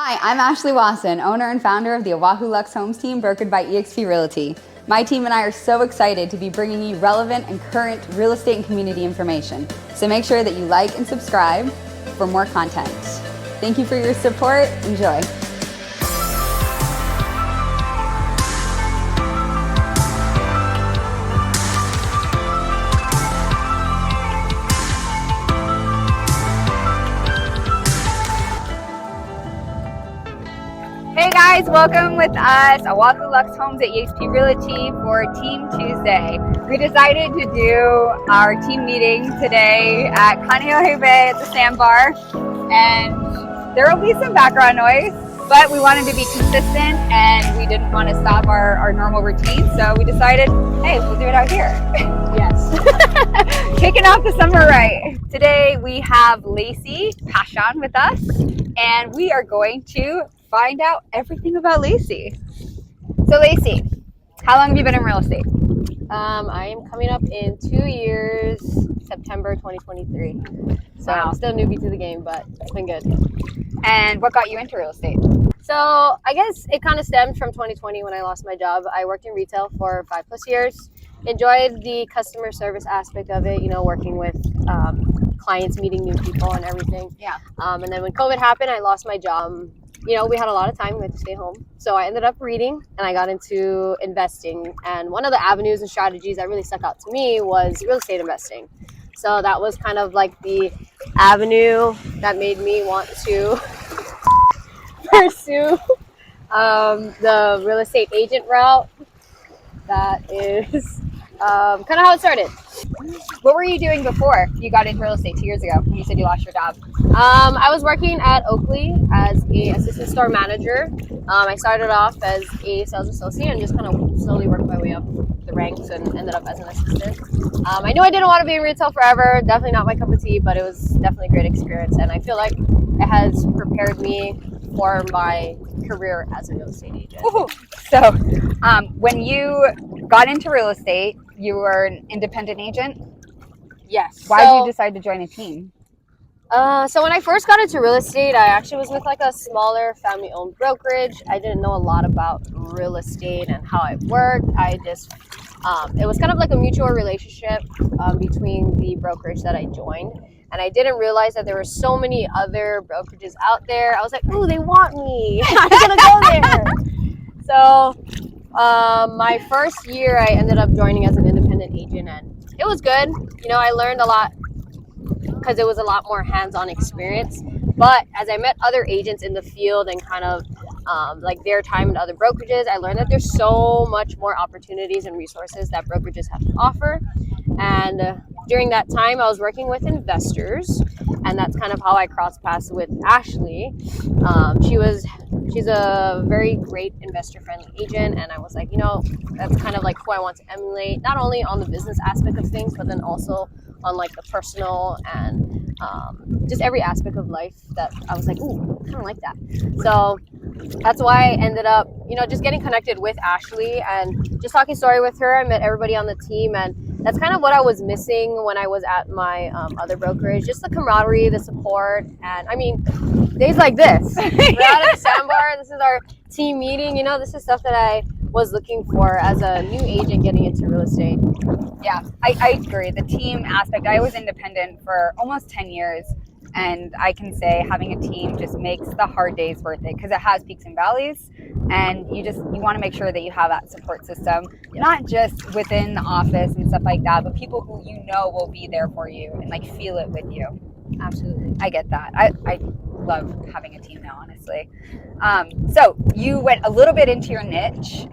Hi, I'm Ashliey Wasson, owner and founder of the Oahu Lux Homes team brokered by eXp Realty. My team and I are so excited to be bringing you relevant and current real estate and community information. So make sure that you like and subscribe for more content. Thank you for your support. Enjoy. Hey guys, welcome with us, Oahu Lux Homes at eXp Realty for Team Tuesday. We decided to do our team meeting today at Kaneohe Bay at the Sandbar, and there will be some background noise, but we wanted to be consistent and we didn't want to stop our normal routine, so we decided, hey, we'll do it out here. Yes. Kicking off the summer right. Today we have Laycee Pasion with us, and we are going to find out everything about Laycee. So Laycee, how long have you been in real estate? I am coming up in 2 years, September 2023. So Wow. I'm still newbie to the game, but it's been good. And what got you into real estate? So I guess it kind of stemmed from 2020 when I lost my job. I worked in retail for 5+ years. Enjoyed the customer service aspect of it, working with clients, meeting new people and everything. Yeah. And then when COVID happened, I lost my job. We had a lot of time. We had to stay home. So I ended up reading and I got into investing. And one of the avenues and strategies that really stuck out to me was real estate investing. So that was kind of like the avenue that made me want to pursue the real estate agent route. That is kind of how it started. What were you doing before you got into real estate 2 years ago when you said you lost your job? I was working at Oakley as an assistant store manager. I started off as a sales associate and just kind of slowly worked my way up the ranks and ended up as an assistant. I knew I didn't want to be in retail forever, definitely not my cup of tea, but it was definitely a great experience, and I feel like it has prepared me for my career as a real estate agent. Ooh. So when you got into real estate, you were an independent agent? Yes. Why did you decide to join a team? So when I first got into real estate, I actually was with like a smaller family-owned brokerage. I didn't know a lot about real estate and how it worked. I just, it was kind of like a mutual relationship between the brokerage that I joined. And I didn't realize that there were so many other brokerages out there. I was like, ooh, they want me. I'm going to go there. So my first year, I ended up joining as an independent agent, and it was good. I learned a lot because it was a lot more hands-on experience. But as I met other agents in the field and kind of like their time in other brokerages, I learned that there's so much more opportunities and resources that brokerages have to offer. And during that time, I was working with investors, and that's kind of how I crossed paths with Ashliey. She's a very great investor-friendly agent, and I was like, that's kind of like who I want to emulate, not only on the business aspect of things, but then also on like the personal and just every aspect of life that I was like, ooh, I kind of like that. So that's why I ended up, just getting connected with Ashliey and just talking story with her. I met everybody on the team, and that's kind of what I was missing when I was at my other brokerage, just the camaraderie, the support, and I mean, days like this. We're out at the Sandbar. This is our team meeting. This is stuff that I was looking for as a new agent getting into real estate. Yeah, I agree. The team aspect, I was independent for almost 10 years, and I can say having a team just makes the hard days worth it because it has peaks and valleys, and you want to make sure that you have that support system, not just within the office and stuff like that, but people who will be there for you and like feel it with you. Absolutely. I get that. I love having a team now, honestly. So you went a little bit into your niche.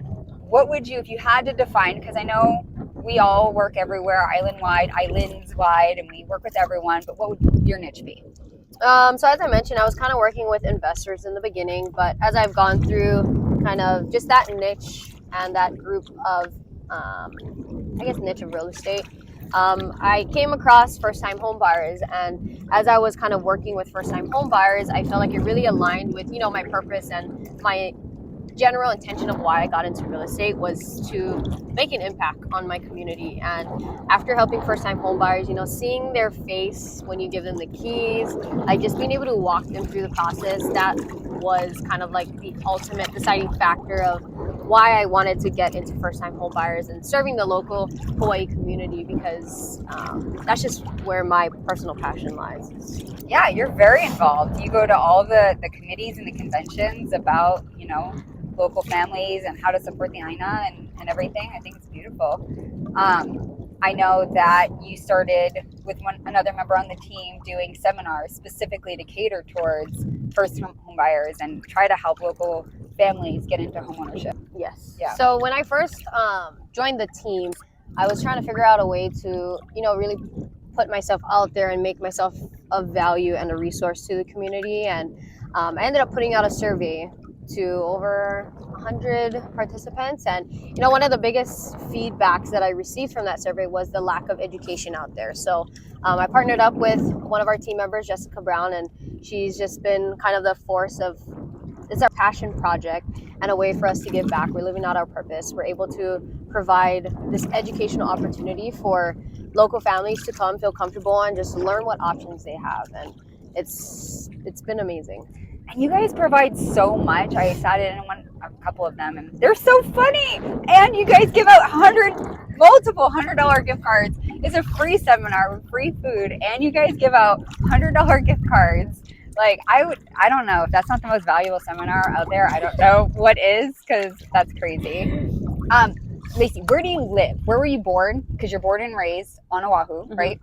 What would you, if you had to define, because I know we all work everywhere, islands wide, and we work with everyone, but what would your niche be? So as I mentioned, I was kind of working with investors in the beginning, but as I've gone through kind of just that niche and that group of, niche of real estate, I came across first-time home buyers, and as I was kind of working with first-time home buyers, I felt like it really aligned with, my purpose and my general intention of why I got into real estate was to make an impact on my community. And after helping first-time home buyers, seeing their face when you give them the keys, like just being able to walk them through the process, that was kind of like the ultimate deciding factor of why I wanted to get into first-time home buyers and serving the local Hawaii community, because that's just where my personal passion lies. Yeah, you're very involved. You go to all the committees and the conventions about, local families and how to support the AINA and everything. I think it's beautiful. I know that you started with another member on the team doing seminars specifically to cater towards first home buyers and try to help local families get into homeownership. Yes. Yeah. So when I first joined the team, I was trying to figure out a way to, really put myself out there and make myself of value and a resource to the community. And I ended up putting out a survey to over 100 participants. And, one of the biggest feedbacks that I received from that survey was the lack of education out there. So I partnered up with one of our team members, Jessica Brown, and she's just been kind of the force of, it's our passion project and a way for us to give back. We're living out our purpose. We're able to provide this educational opportunity for local families to come, feel comfortable, and just learn what options they have. And it's been amazing. And you guys provide so much. I sat in a couple of them, and they're so funny. And you guys give out multiple $100 gift cards. It's a free seminar with free food, and you guys give out $100 gift cards. Like, I don't know if that's not the most valuable seminar out there. I don't know what is, because that's crazy. Laycee, where do you live? Where were you born? Because you're born and raised on Oahu, right?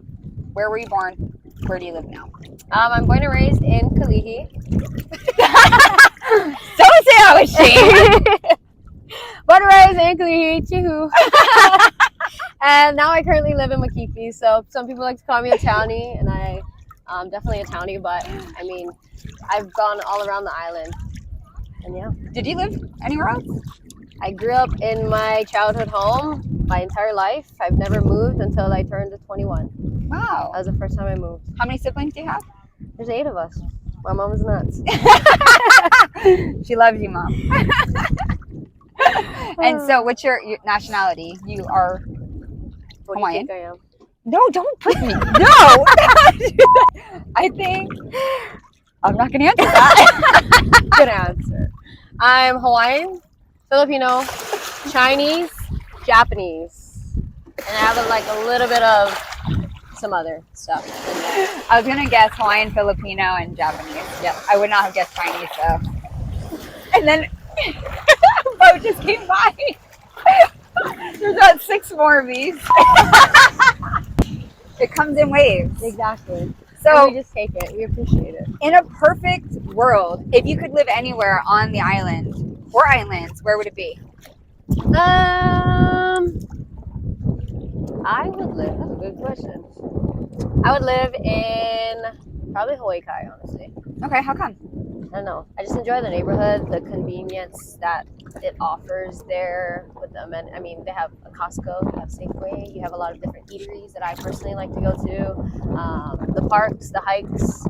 Where were you born? Where do you live now? I'm born and raised in Kaneohe. Don't say I was ashamed. Born and raised in Kaneohe, Chihu. And now I currently live in Makiki. So some people like to call me a townie, and I'm definitely a townie. But I mean, I've gone all around the island. And yeah. Did you live anywhere else? I grew up in my childhood home my entire life. I've never moved until I turned 21. Wow. That was the first time I moved. How many siblings do you have? There's 8 of us. My mom is nuts. She loves you, Mom. And so what's your nationality? You are Hawaiian? What do you think I am? No, don't put me. No. I think I'm not going to answer that. Good answer. I'm Hawaiian, Filipino, Chinese, Japanese, and I have a little bit of some other stuff in there. I was going to guess Hawaiian, Filipino, and Japanese. Yep. I would not have guessed Chinese, though. And then a boat just came by. There's about 6 more of these. It comes in waves. Exactly. So we just take it. We appreciate it. In a perfect world, if you could live anywhere on the island or islands, where would it be? I would live. That's a good question. I would live in probably Hawaii Kai, honestly. Okay, how come? I don't know. I just enjoy the neighborhood, the convenience that it offers there with them. And I mean, they have a Costco, they have Safeway, you have a lot of different eateries that I personally like to go to. The parks, the hikes,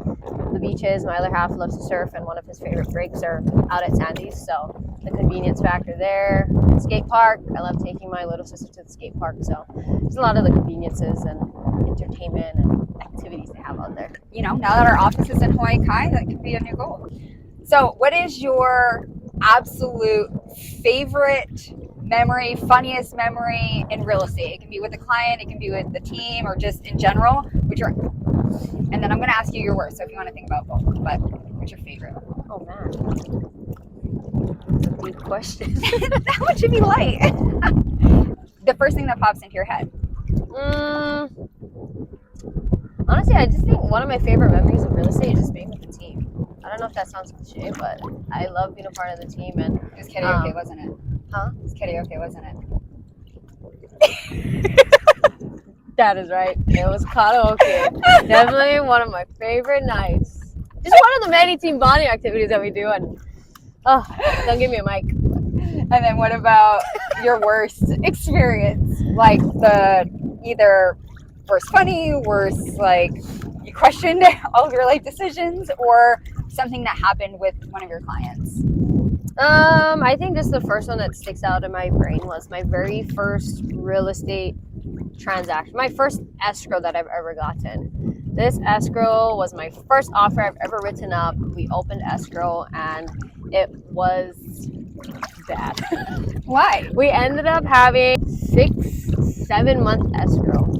the beaches. My other half loves to surf, and one of his favorite breaks are out at Sandy's. So the convenience factor there. Skate park. I love taking my little sister to the skate park. So there's a lot of the conveniences and entertainment and activities they have out there. Now that our office is in Hawaii Kai, that could be a new goal. So what is your absolute favorite memory, funniest memory in real estate? It can be with a client, it can be with the team, or just in general. And then I'm going to ask you your worst, so if you want to think about both. But what's your favorite? Oh, man. That's a deep question. That one should be light. The first thing that pops into your head. Honestly, I just think one of my favorite memories of real estate is just being with the team. I don't know if that sounds cliche, but I love being a part of the team. And it was karaoke, wasn't it? Huh? It was karaoke, wasn't it? That is right. It was karaoke. Definitely one of my favorite nights. Just one of the many team bonding activities that we do. And don't give me a mic. And then what about your worst experience? Like either worst funny, worst you questioned all of your life decisions, or something that happened with one of your clients? I think just the first one that sticks out in my brain was my very first real estate transaction, my first escrow that I've ever gotten. This escrow was my first offer I've ever written up. We opened escrow and it was bad. Why? We ended up having 6-7 month escrow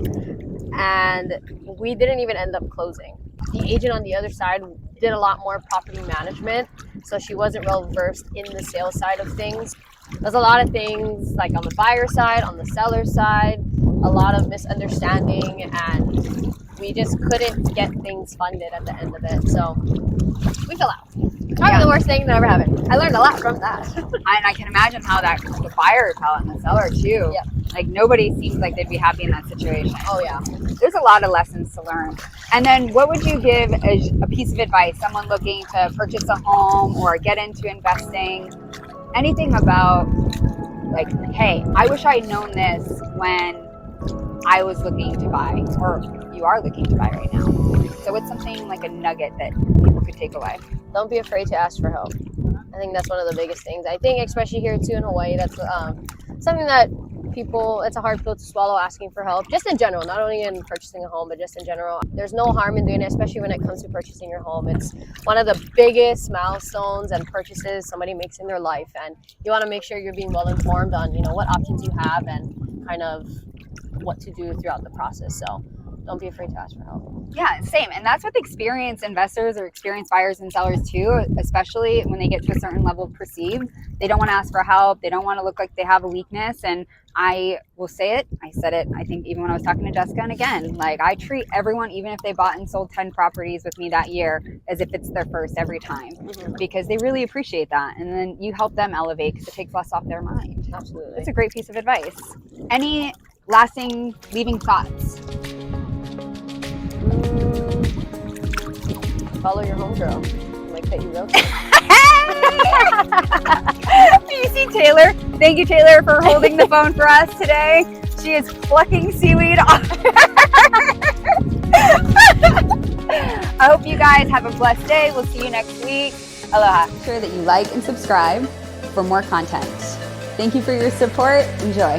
and we didn't even end up closing. The agent on the other side did a lot more property management, so she wasn't well versed in the sales side of things. There's a lot of things like on the buyer side, on the seller side, a lot of misunderstanding, and we just couldn't get things funded at the end of it. So we fell out. Probably the worst thing that ever happened. I learned a lot from that. And I can imagine how that the buyer felt and the seller too. Yeah. Like nobody seems like they'd be happy in that situation. Oh yeah. There's a lot of lessons to learn. And then what would you give as a piece of advice, someone looking to purchase a home or get into investing? Anything about like, hey, I wish I had known this when I was looking to buy, or you are looking to buy right now. So what's something like a nugget that people could take away? Don't be afraid to ask for help. I think that's one of the biggest things. I think especially here too in Hawaii, that's something that it's a hard pill to swallow, asking for help, just in general, not only in purchasing a home, but just in general. There's no harm in doing it, especially when it comes to purchasing your home. It's one of the biggest milestones and purchases somebody makes in their life. And you want to make sure you're being well informed on, what options you have and kind of what to do throughout the process. So don't be afraid to ask for help. Yeah, same. And that's with experienced investors or experienced buyers and sellers too, especially when they get to a certain level of perceived. They don't want to ask for help. They don't want to look like they have a weakness. And I will say it. I said it, I think, even when I was talking to Jessica. And again, like I treat everyone, even if they bought and sold 10 properties with me that year, as if it's their first every time, because they really appreciate that. And then you help them elevate because it takes less off their mind. Absolutely. It's a great piece of advice. Any lasting leaving thoughts? Follow your homegirl. Like that you Realtor. You see Taylor? Thank you, Taylor, for holding the phone for us today. She is plucking seaweed off. I hope you guys have a blessed day. We'll see you next week. Aloha. Make sure that you like and subscribe for more content. Thank you for your support. Enjoy.